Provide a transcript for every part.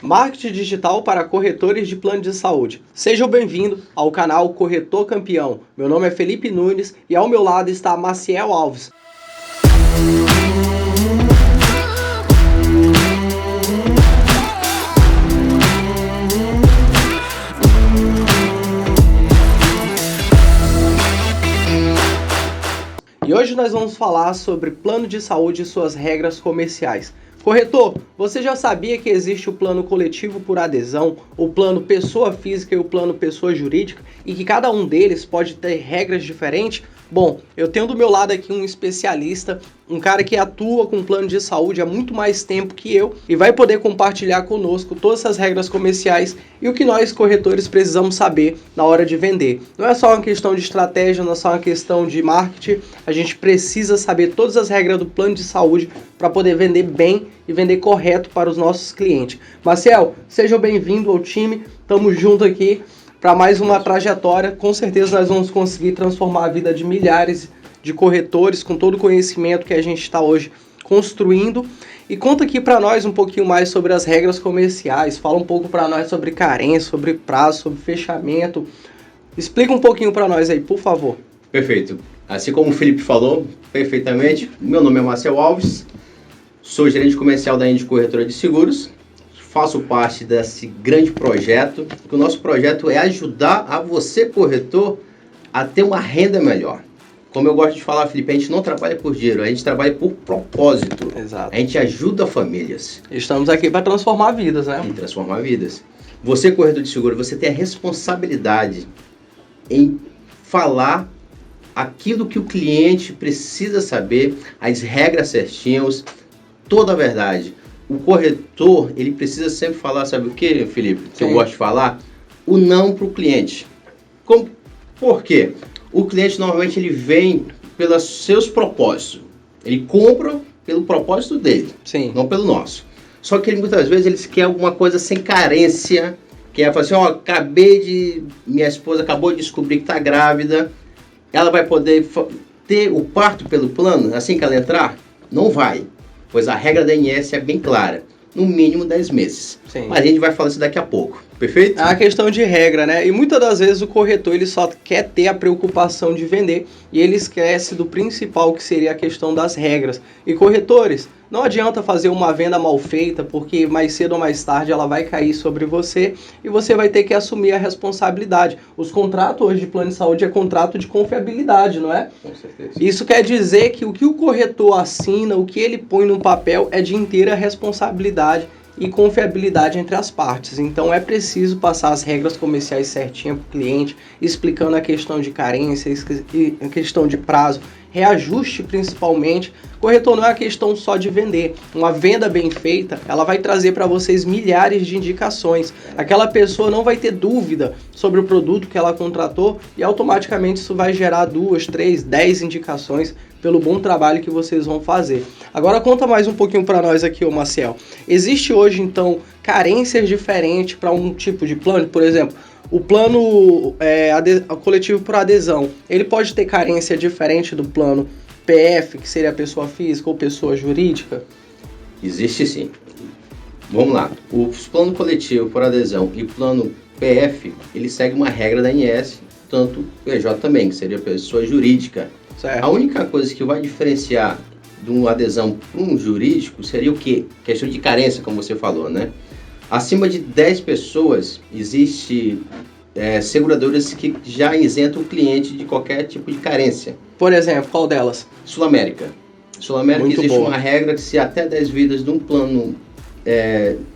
Marketing digital para corretores de plano de saúde. Seja bem-vindo ao canal Corretor Campeão. Meu nome é Felipe Nunes e ao meu lado está Maciel Alves. E hoje nós vamos falar sobre plano de saúde e suas regras comerciais. Corretor, você já sabia que existe o plano coletivo por adesão, o plano pessoa física e o plano pessoa jurídica e que cada um deles pode ter regras diferentes? Bom, eu tenho do meu lado aqui um especialista, um cara que atua com plano de saúde há muito mais tempo que eu e vai poder compartilhar conosco todas essas regras comerciais e o que nós corretores precisamos saber na hora de vender. Não é só uma questão de estratégia, não é só uma questão de marketing, a gente precisa saber todas as regras do plano de saúde para poder vender bem e vender correto para os nossos clientes. Marcel, seja bem-vindo ao time, estamos juntos aqui para mais uma trajetória. Com certeza nós vamos conseguir transformar a vida de milhares de corretores com todo o conhecimento que a gente está hoje construindo. E conta aqui para nós um pouquinho mais sobre as regras comerciais, fala um pouco para nós sobre carência, sobre prazo, sobre fechamento. Explica um pouquinho para nós aí, por favor. Perfeito. Assim como o Felipe falou perfeitamente, meu nome é Maciel Alves, sou gerente comercial da Indy Corretora de Seguros, faço parte desse grande projeto, que o nosso projeto é ajudar a você, corretor, a ter uma renda melhor. Como eu gosto de falar, Felipe, a gente não trabalha por dinheiro, a gente trabalha por propósito. Exato. A gente ajuda famílias. Estamos aqui para transformar vidas, né? E transformar vidas. Você, corretor de seguro, você tem a responsabilidade em falar aquilo que o cliente precisa saber, as regras certinhas, toda a verdade. O corretor, ele precisa sempre falar, sabe o que, Felipe? Que eu gosto de falar? O não para o cliente. Por quê? O cliente, normalmente, ele vem pelos seus propósitos. Ele compra pelo propósito dele, Sim. Não pelo nosso. Só que ele, muitas vezes, ele quer alguma coisa sem carência, que é falar assim, minha esposa acabou de descobrir que está grávida, ela vai poder ter o parto pelo plano, assim que ela entrar? Não vai. Pois a regra da ANS é bem clara, no mínimo 10 meses. Sim. Mas a gente vai falar isso daqui a pouco, perfeito? É uma questão de regra, né? E muitas das vezes o corretor ele só quer ter a preocupação de vender e ele esquece do principal, que seria a questão das regras. E corretores, não adianta fazer uma venda mal feita, porque mais cedo ou mais tarde ela vai cair sobre você e você vai ter que assumir a responsabilidade. Os contratos hoje de plano de saúde é contrato de confiabilidade, não é? Com certeza. Isso quer dizer que o que o corretor assina, o que ele põe no papel é de inteira responsabilidade e confiabilidade entre as partes. Então é preciso passar as regras comerciais certinhas para o cliente, explicando a questão de carência, a questão de prazo, reajuste principalmente. Corretor não é uma questão só de vender. Uma venda bem feita, ela vai trazer para vocês milhares de indicações. Aquela pessoa não vai ter dúvida sobre o produto que ela contratou e automaticamente isso vai gerar 2, 3, 10 indicações pelo bom trabalho que vocês vão fazer. Agora conta mais um pouquinho para nós aqui, ô Maciel. Existe hoje, então, carências diferentes para um tipo de plano? Por exemplo, o plano coletivo por adesão, ele pode ter carência diferente do plano PF, que seria a pessoa física ou pessoa jurídica? Existe sim. Vamos lá. O plano coletivo por adesão e plano PF, ele segue uma regra da ANS, tanto PJ também, que seria pessoa jurídica. Certo. A única coisa que vai diferenciar de uma adesão para um jurídico seria o quê? Questão de carência, como você falou, né? Acima de 10 pessoas, existe seguradoras que já isentam o cliente de qualquer tipo de carência. Por exemplo, qual delas? Sul-América. Sul-América Muito existe boa. uma regra que se até 10 vidas de um plano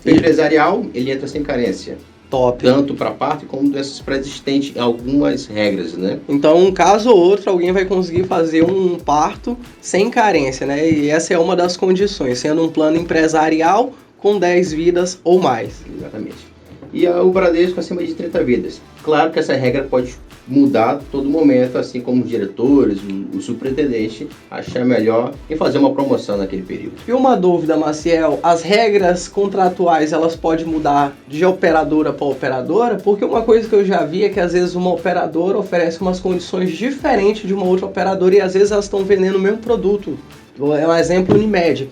empresarial, ele entra sem carência. Top. Tanto para parto como doenças pré-existentes, algumas regras, né? Então, um caso ou outro, alguém vai conseguir fazer um parto sem carência, né? E essa é uma das condições, sendo um plano empresarial com 10 vidas ou mais. Exatamente. E o Bradesco acima de 30 vidas. Claro que essa regra pode mudar a todo momento, assim como os diretores, o superintendente achar melhor em fazer uma promoção naquele período. E uma dúvida, Maciel, as regras contratuais, elas podem mudar de operadora para operadora? Porque uma coisa que eu já vi é que às vezes uma operadora oferece umas condições diferentes de uma outra operadora e às vezes elas estão vendendo o mesmo produto. É um exemplo Unimed.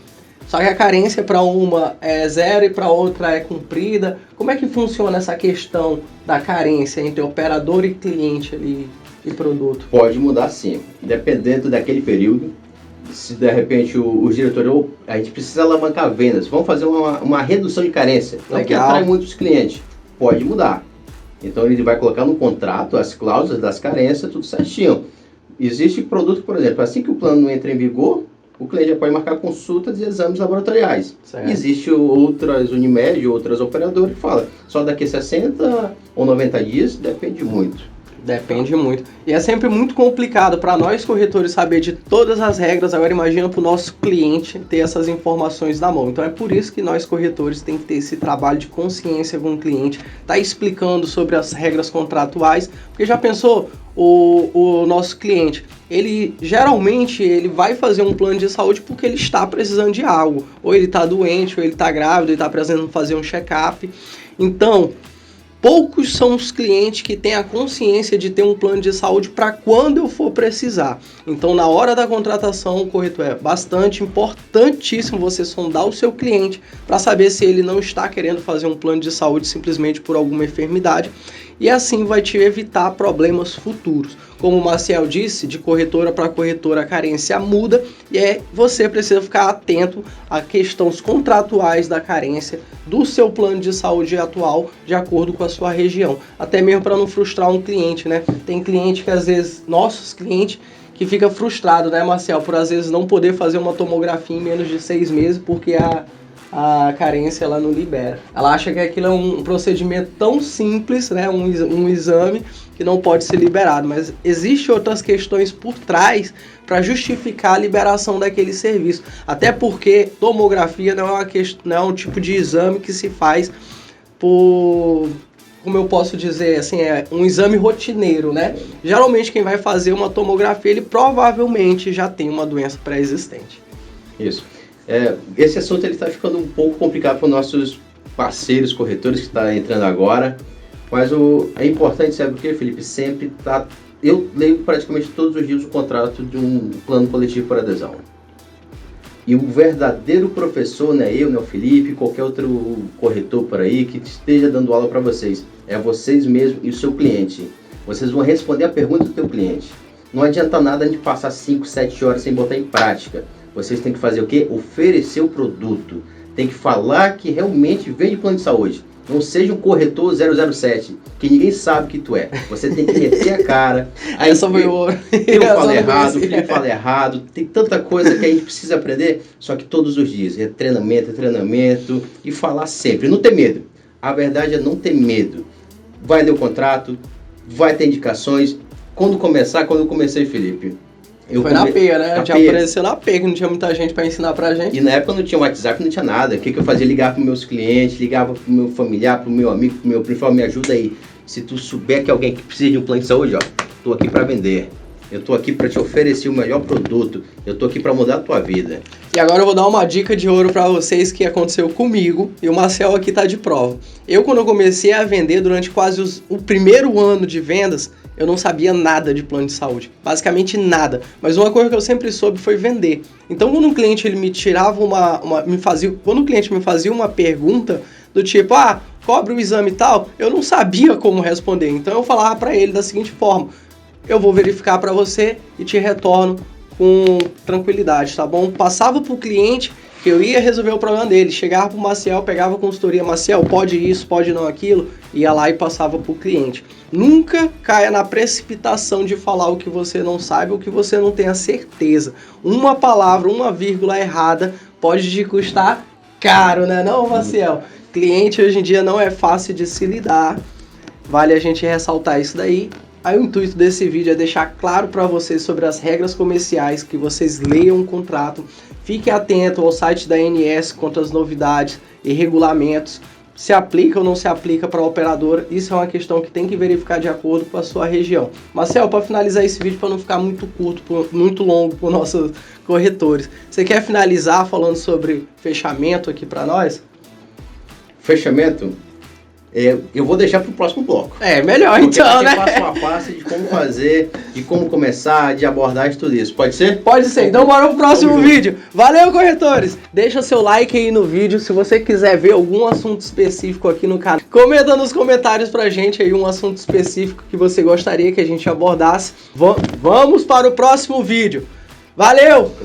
só que a carência para uma é zero e para outra é cumprida. Como é que funciona essa questão da carência entre operador e cliente ali e produto? Pode mudar sim, dependendo daquele período. Se de repente os diretores, a gente precisa alavancar vendas, vamos fazer uma redução de carência, que atrai muitos clientes, pode mudar. Então ele vai colocar no contrato as cláusulas das carências, tudo certinho. Existe produto, por exemplo, assim que o plano entra em vigor, o cliente já pode marcar consultas e exames laboratoriais. Certo. Existe outras Unimed, outras operadoras que falam, só daqui a 60 ou 90 dias, depende muito. Depende muito. E é sempre muito complicado para nós corretores saber de todas as regras. Agora imagina para o nosso cliente ter essas informações na mão. Então é por isso que nós corretores tem que ter esse trabalho de consciência com o cliente, tá explicando sobre as regras contratuais, porque já pensou o nosso cliente, ele geralmente ele vai fazer um plano de saúde porque ele está precisando de algo, ou ele está doente, ou ele está grávido, ele está precisando fazer um check-up. Então poucos são os clientes que têm a consciência de ter um plano de saúde para quando eu for precisar. Então, na hora da contratação, corretor, é bastante importantíssimo você sondar o seu cliente para saber se ele não está querendo fazer um plano de saúde simplesmente por alguma enfermidade. E assim vai te evitar problemas futuros. Como o Maciel disse, de corretora para corretora a carência muda e você precisa ficar atento a questões contratuais da carência do seu plano de saúde atual de acordo com a sua região. Até mesmo para não frustrar um cliente, né? Tem cliente que às vezes, nossos clientes, que fica frustrado, né, Maciel, por às vezes não poder fazer uma tomografia em menos de 6 meses porque a carência ela não libera. Ela acha que aquilo é um procedimento tão simples, né, um exame que não pode ser liberado, mas existem outras questões por trás para justificar a liberação daquele serviço. Até porque tomografia não é um tipo de exame que se faz por, como eu posso dizer, assim, é um exame rotineiro, né? Geralmente quem vai fazer uma tomografia, ele provavelmente já tem uma doença pré-existente. Isso. Esse assunto está ficando um pouco complicado para os nossos parceiros corretores que estão entrando agora, mas é importante, sabe o que, Felipe? Sempre tá. Eu leio praticamente todos os dias o contrato de um plano coletivo por adesão. E o verdadeiro professor, não é eu, não é o Felipe, qualquer outro corretor por aí que esteja dando aula para vocês, é vocês mesmos e o seu cliente. Vocês vão responder a pergunta do teu cliente. Não adianta nada a gente passar 5, 7 horas sem botar em prática. Vocês têm que fazer o quê? Oferecer o produto. Tem que falar que realmente vende plano de saúde. Não seja um corretor 007, que ninguém sabe que tu é. Você tem que meter a cara. Aí essa foi o... Eu falo errado, o Felipe fala errado. Tem tanta coisa que a gente precisa aprender, só que todos os dias. É treinamento. E falar sempre. Não ter medo. A verdade é não ter medo. Vai ler o contrato, vai ter indicações. Quando eu comecei, Felipe... Foi na peia, né? Já apareceu na peia, que não tinha muita gente para ensinar pra gente. E na época não tinha WhatsApp, não tinha nada. O que eu fazia? Ligava pros meus clientes, ligava pro meu familiar, pro meu amigo, pro meu primo, me ajuda aí. Se tu souber que alguém que precisa de um plano de saúde, ó, tô aqui para vender. Eu tô aqui para te oferecer o melhor produto. Eu tô aqui para mudar a tua vida. E agora eu vou dar uma dica de ouro para vocês que aconteceu comigo. E o Marcel aqui tá de prova. Eu, quando eu comecei a vender, durante quase o primeiro ano de vendas, eu não sabia nada de plano de saúde, basicamente nada. Mas uma coisa que eu sempre soube foi vender. Então, quando um cliente ele me tirava quando o cliente me fazia uma pergunta do tipo, cobre o exame e tal, eu não sabia como responder. Então, eu falava para ele da seguinte forma: eu vou verificar para você e te retorno com tranquilidade, tá bom? Passava pro cliente que eu ia resolver o problema dele, chegava pro Maciel, pegava a consultoria, Maciel, pode isso, pode não aquilo, ia lá e passava pro cliente. Nunca caia na precipitação de falar o que você não sabe, o que você não tem a certeza. Uma palavra, uma vírgula errada pode te custar caro, né não, Maciel? Cliente hoje em dia não é fácil de se lidar, vale a gente ressaltar isso daí. Aí o intuito desse vídeo é deixar claro para vocês sobre as regras comerciais, que vocês leiam o contrato, fiquem atentos ao site da ANS quanto às novidades e regulamentos, se aplica ou não se aplica para a operadora, isso é uma questão que tem que verificar de acordo com a sua região. Marcel, para finalizar esse vídeo, para não ficar muito curto, muito longo para os nossos corretores, você quer finalizar falando sobre fechamento aqui para nós? Fechamento? eu vou deixar para o próximo bloco. Melhor porque então, né? Passo a passo de como fazer, de como começar, de abordagem, tudo isso. Pode ser? Pode ser. Então bora pro próximo vídeo. Valeu, corretores! Deixa seu like aí no vídeo. Se você quiser ver algum assunto específico aqui no canal, comenta nos comentários pra gente aí um assunto específico que você gostaria que a gente abordasse. Vamos para o próximo vídeo. Valeu!